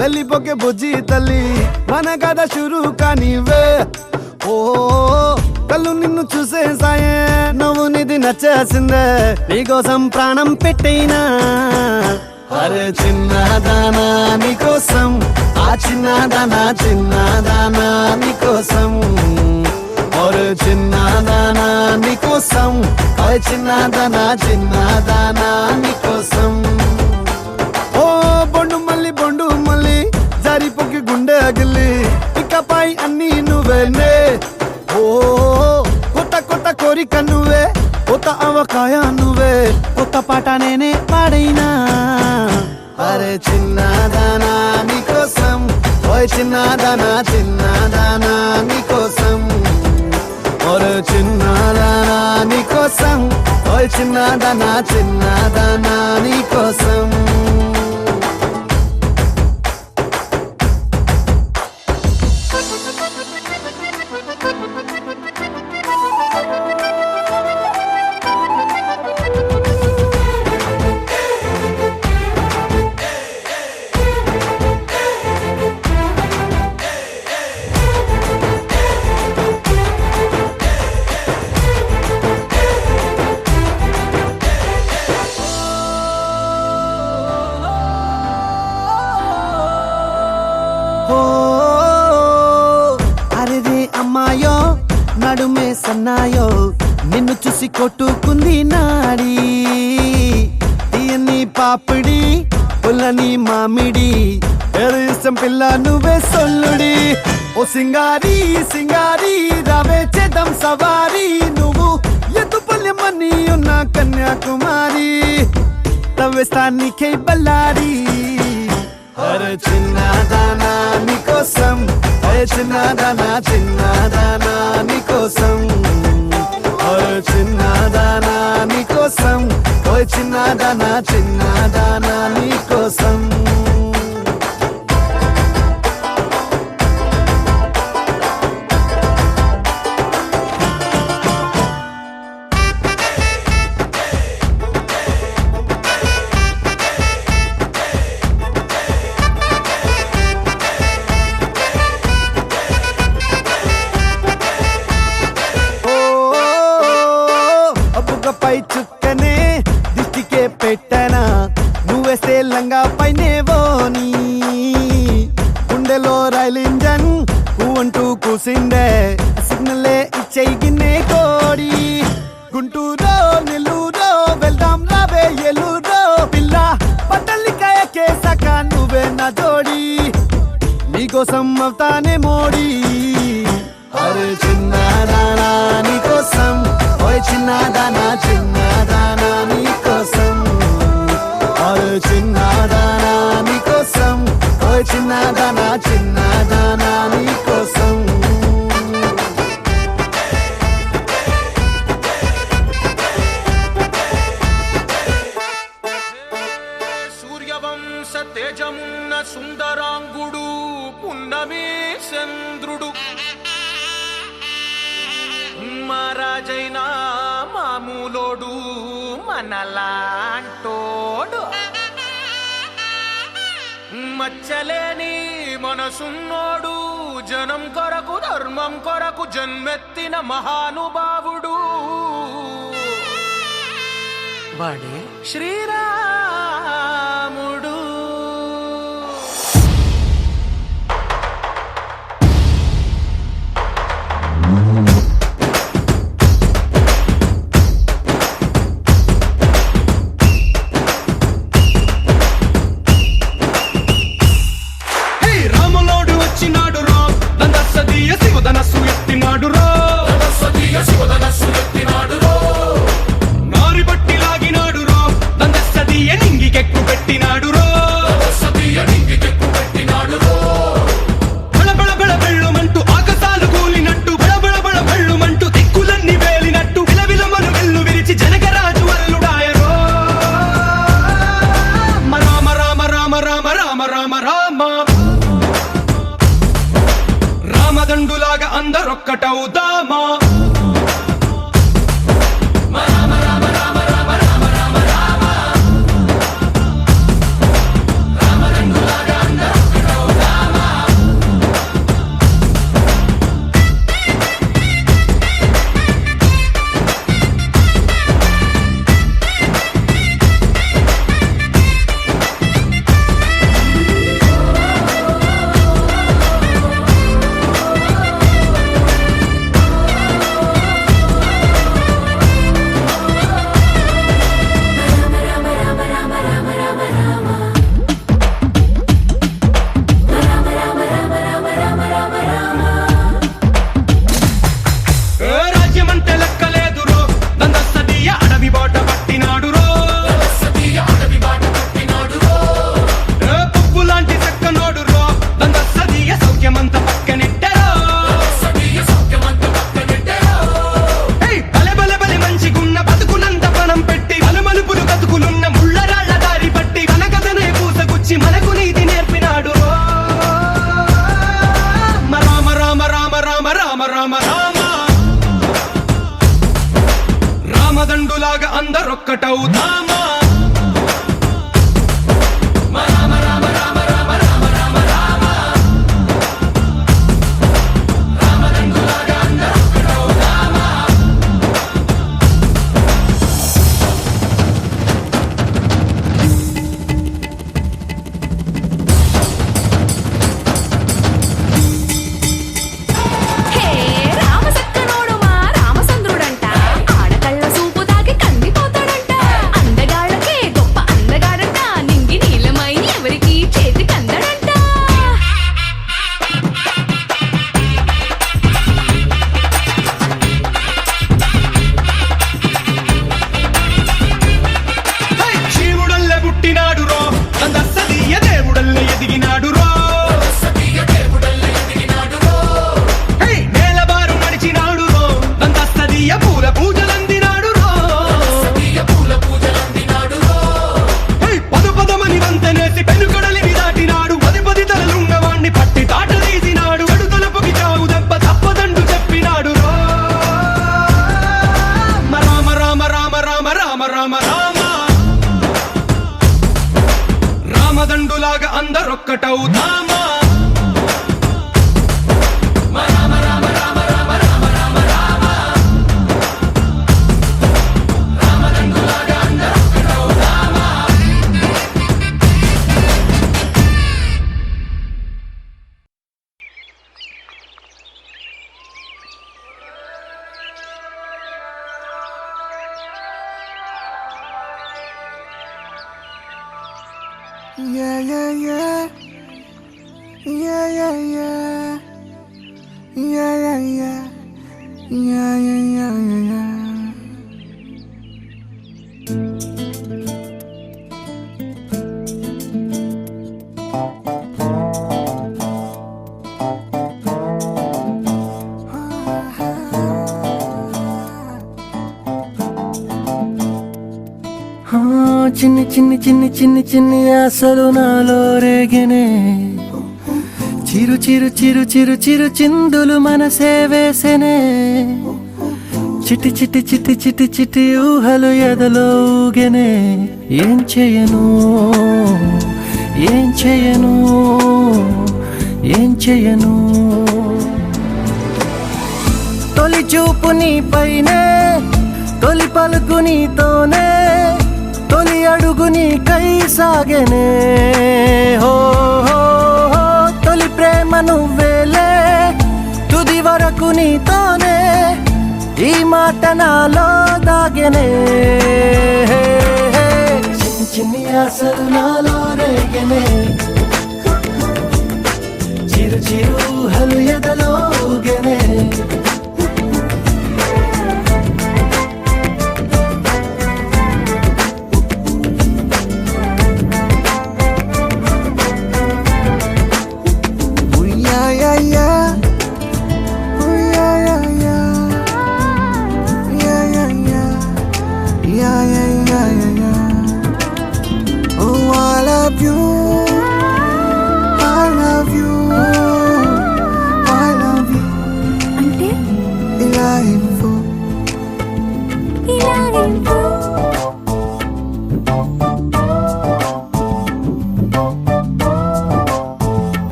వెళ్ళిపోకే బుజ్జి తల్లి మన కథ షురు కానివే ఓ కళ్ళు నిన్ను చూసేసాయే నువ్వు నిధి నచ్చేసిందే నీకోసం ప్రాణం పెట్టైనా అరే చిన్నదానా నీకోసం ఆ చిన్నదానా నీకోసం ఒరే చిన్నదానా నీకోసం చిన్నదానా నీకోసం ఓ బొండు మళ్ళీ జారిపోకి గుండె అగిలి ఇకపై అన్ని నువ్వేనే ఓ కొత్త కోరిక నువ్వే కొత్త అవకాయ నువ్వే కొత్త పాట నేనే పాడైనా అరే చిన్నదానా నీకోసం ఓయ్ చిన్నదానా నీకోసం ఒరే చిన్నదానా నీకోసం ఓయ్ చిన్నదానా నీకోసం అమ్మాయో నడుమే సన్నాయో నిన్ను చూసి కొట్టుకుంది నాడి తీయని పాపిడి పుల్లని మామిడి ఇష్టం పిల్ల నువ్వే సొల్లుడి ఓ సింగారి రావే చేద్దాం సవారి నువ్వు ఎత్తుపల్లెమని ఉన్న కన్యాకుమారి తవ్వేస్తానికై బల్లారి అరే చిన్నదానా నీకోసం చిన్నదానా నీకోసం ఓయ్ చిన్నదానా నీకోసం ఓయ్ చిన్నదానా నీకోసం పై చుక్కనే దిష్టికే పెట్టనా నువ్వేస్తే లంగా పైనేవోని గుండెలో రైలు ఇంజన్ అంటూ కూసిందే సిగ్నలే ఇచ్చేయి గిన్నే కోడి గుంటూరో నెల్లూరో వెళ్దాం రావే ఎల్లూరో పిల్ల పట్టలికాయ కేసాక నువ్వే నా జోడి నీకోసం అవుతానే మోడి అరే చిన్నదానా నీకోసం ఓయ్ చిన్నదానా నీకోసం ఓయ్ చిన్నదానా నీకోసం ఓయ్ చిన్నదానా నీకోసం సూర్యవంశ తేజమున్న సుందరాంగుడు పున్నమి చంద్రుడు మహారాజైనా మామూలోడు మనలాంటోడు మచ్చలేని మనసున్నోడు జనం కొరకు ధర్మం కొరకు జన్మెత్తిన మహానుభావుడు వాడే శ్రీరాముడు నారి బట్టి లాగినాడు రో దందస్తీయ నింగికెక్కు పెట్టినాడు రో బళబళ బళ బెళ్ళుమంటూ ఆకాశాలు కూలినట్టు బళబళ బళ బెళ్ళుమంటూ దిక్కులన్నీ వేలినట్టు విలవిలమను వెల్లు విరిచి జనకరాజు అల్లుడాయరో రామ రామ రామ రామ రామ రామ రామ రామదండులాగా అందరొక్కటవుదామా దండలంటే లెక్కలేదురో దందస్తదీయ అడవి బాట పట్టినాడురో పువ్వు లాంటి చక్కనోడురో దందస్తదీయ సౌఖ్యమంత పక్కనెట్టరో బలె బలె బలె మంచిగున్న బతుకునంత పణం పెట్టి మలుమలుపులు బతుకులున్న ముళ్ళరాళ్ల దారి పట్టి మన కథనే పూసగుచ్చి మనకు నీతి నేర్పినాడు రామ రామ రామ రామ రామ రామ రామ రామదండులాగా అందరొక్కటవుతామా రామ రామ రామ రామ రామ రామ రామ రామదండులాగా అందరొక్కటవుతామా హే రామసక్కనోడు మా రామచంద్రుడంట ఆడకళ్ళ సూపు తాకి కందిపోతాడంట అందగాళ్ళకే గొప్ప అందగాడంట నింగి నీలమై ఎవరికి చేతి కందడంట శివుడల్లే పుట్టినాడు రో దందస్తదీయ దేవుడల్లే ఎదిగినాడు రో నేలబారు నడిచినాడు రో దందస్తదీయ పూల పూజలందినాడు రో పదు పదమని వంతనేసి పెనుకడలిని దాటినాడు పది పది తలలున్నవాణ్ణి పట్టి తాట తీసినాడు చెడు తలపుకి చావు దెబ్బ తప్పదండు చెప్పినాడు రో Rama Rama Rama Rama Rama Rama Rama రామదండులాగా అందరొక్కటవుతామా Rama Rama Rama Rama Rama Rama Rama రామదండులాగా అందరొక్కటవుతామా Yeah, yeah, yeah. Yeah, yeah, yeah. Yeah, yeah, yeah. Yeah, yeah, yeah, yeah, yeah. చిన్ని చిన్ని చిన్ని చిన్ని చిన్ని ఆశలు నాలో రేగనే చిరు చిరు చిరు చిరు చిరు చిందులు మనసే వేసెనే చిటి చిటి చిటి చిటి చిటి ఊహలు ఎదలో ఊగెనే ఏం చేయను ఏం చేయను ఏం చేయను తొలి చూపు నీ పైనే తొలి పలుకు నీతోనే తొలి అడుగు నీకై సాగెనే హో హో హో తొలి ప్రేమ నువ్వేలే తుది వరకు నీతోనే ఈ మాట నాలో దాగెనే చిన్ని చిన్ని ఆశలు నాలో రేగెనే చిరు చిరు ఊహలు ఎదలో ఊగెనే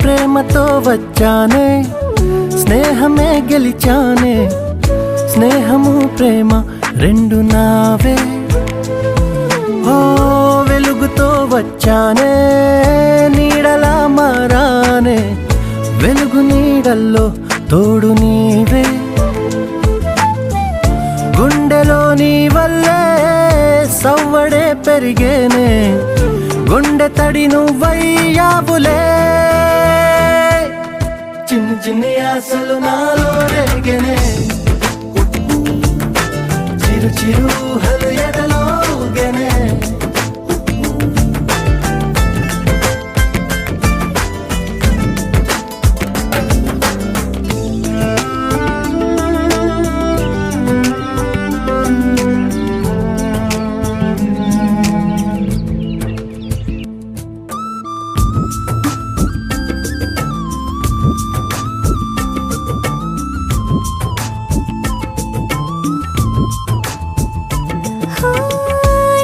ప్రేమతో వచ్చానే స్నేహమే గెలిచానే స్నేహము ప్రేమ రెండు నావే ఓ వెలుగుతో వచ్చానే నీడలా మారానే వెలుగు నీడల్లో తోడు నీవే గుండెలో నీ వల్లే సవ్వడే పెరిగేనే గుండె తడి నువ్వయ్యావులే చిన్ని చిన్ని ఆశలు నాలో రేగనే చిరు చిరు ఊహలు ఎదలో ఊగెనే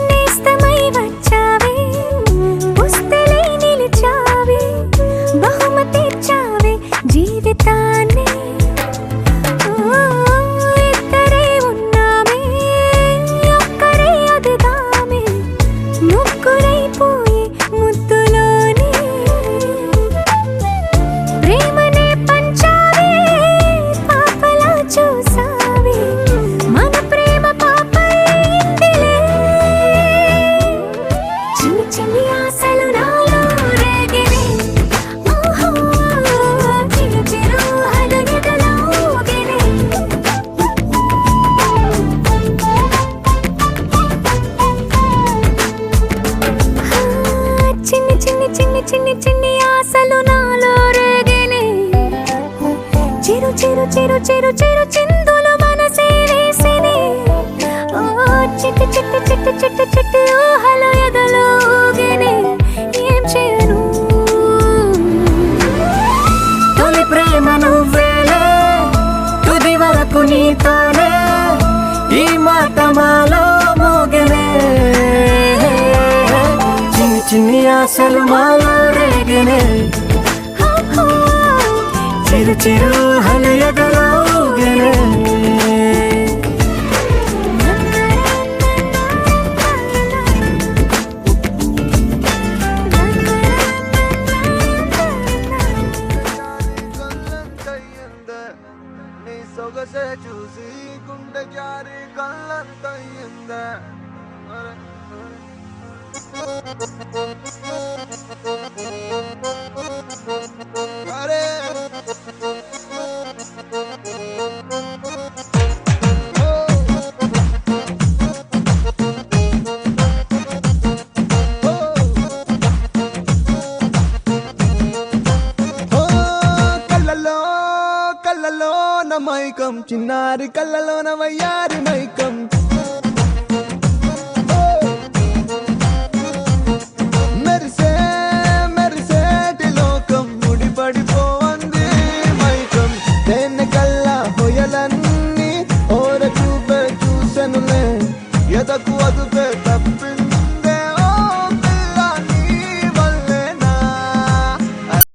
నేస్తమై వచ్చావే పుస్తలై నిలిచావే బహుమతి ఇచ్చావే జీవితాన్ని ఇద్దరే ఉన్నామే ఒక్కరే అదిగామే ముగ్గురైపోయి ముద్దులోనే ప్రేమనే పంచావే పాపలా చూసావే మన ప్రేమ పాపైందిలే చిన్ని చిన్ని ఆశలు నాలో రేగినే ఓహో చిరు చిరు ఊహలు ఎదలో ఊగినే చిన్ని చిన్ని చిన్ని చిన్ని చిన్ని ఆశలు నాలో రేగినే చిరు చిరు చిరు చిరు చిరు చిందులు మనసే వేసినే ఓ చిట్టి చిట్టి చిట్టి చిట్టి చిట్టి ఊహలు ఎదలో ఊగినే ఏం చేయను తొలి ప్రేమ నువ్వేలే తుది వరకు నీతోనే ఈ మాట మాలో మోగనే చిన్ని చిన్ని ఆశలు మాలో రేగనే చిరు చిరు ఊహలు ఎదలో ఊగెనే నీ సొగసే చూసి గుండె జారి కళ్ళంతయ్యిందే అరే కళ్ళలోన మైకం చిన్నారి కళ్ళలోన వయ్యారి మైకం మెరిసే మెరిసేటి లోకం ముడిపడిపోంది మైకం దేన్ని కల్లా హొయలన్నీ ఓర చూపే చూసెనులే ఎదకు అదుపే తప్పింది